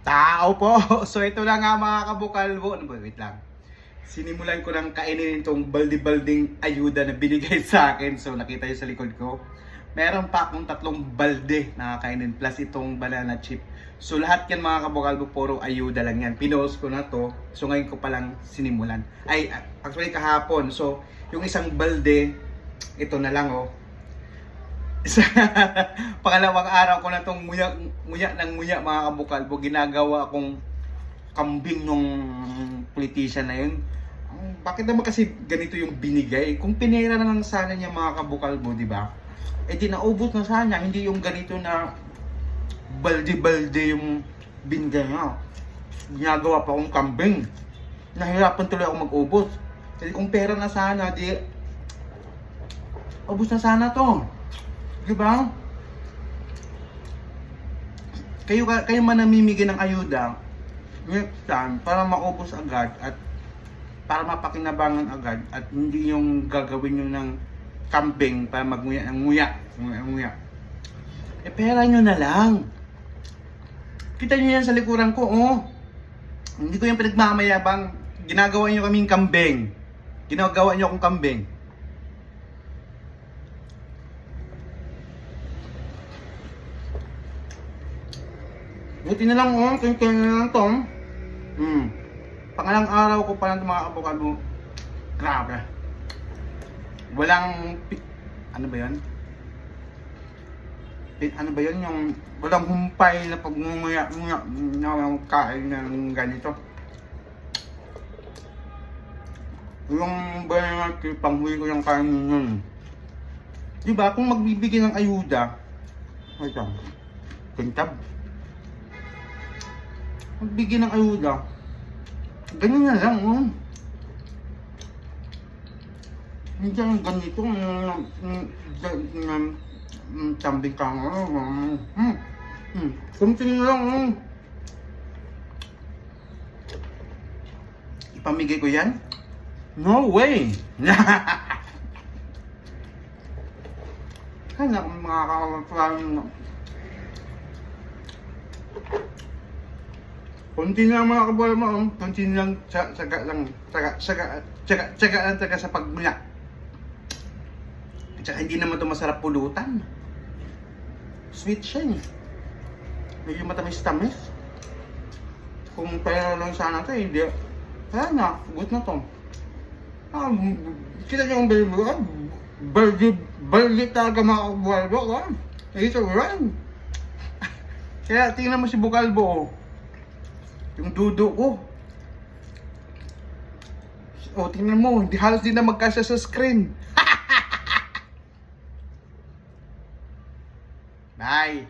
Tao po! So ito na nga mga kabukalbo. Ano ba? Wait lang. Sinimulan ko ng kainin itong balde-balding ayuda na binigay sa akin. So nakita nyo sa likod ko. Meron pa akong 3 balde na kakainin plus itong banana chip. So lahat yan mga kabukalbo, puro ayuda lang yan. Pinost ko na to. So ngayon ko palang sinimulan. Ay, actually kahapon. So yung isang balde, ito na lang oh. Pangalawang araw ko na itong nguya mga kabukalbo. Ginagawa akong kambing nung politician na yun. Bakit naman kasi ganito yung binigay? Kung pinera na lang sana niya mga kabukalbo, di ba? Eh di naubos na sana, hindi yung ganito na balde-balde yung binigay niya. Ginagawa pa akong kambing. Nahirapan tuloy ako mag-ubos. Kasi kung pera na sana, di ubos na sana to. Diba? Kayo man namimigay ng ayuda next time para maubos agad at para mapakinabangan agad at hindi yung gagawin nyo ng kambing para magnguya ng nguya. Eh pera nyo na lang. Kita nyo yan sa likuran ko, oh. Hindi ko yung pinagmamayabang. Ginagawa nyo kaming kambing. Ginagawa nyo akong kambing. Buti na lang oh, kaya na lang to. Pangalang araw ko pa lang mga avocado. Grabe. Walang, ano ba yan? Ano ba yan? Yung walang humpay na pagmunguya na kain ng ganito. Yung ba yung panghuwi ko yung kain yun. Diba kung magbibigay ng ayuda, ito, kintab. Magbigay ng ayuda, ganyan na lang, oh. Hindi lang ganito, kambing ka nga, kunti na lang, oh. Ipamigay ko yan? No way! Kaya mga kakapagpalang kunti lang mga kabuhay mo, kunti lang tsaga lang sa pagmula. At saka hindi naman ito masarap pulutan. Sweet siya eh. Medyo matamis-tamis. Kung pera lang sana ito, hindi. Kaya na, good na to. Kita nyo ang baldi talaga mga kabuhay mo. It's alright. Kaya tingnan mo si Bukalbo, oh. Yung dudo ko. O, tingnan mo, hindi halos din na magkasya sa screen. Bye!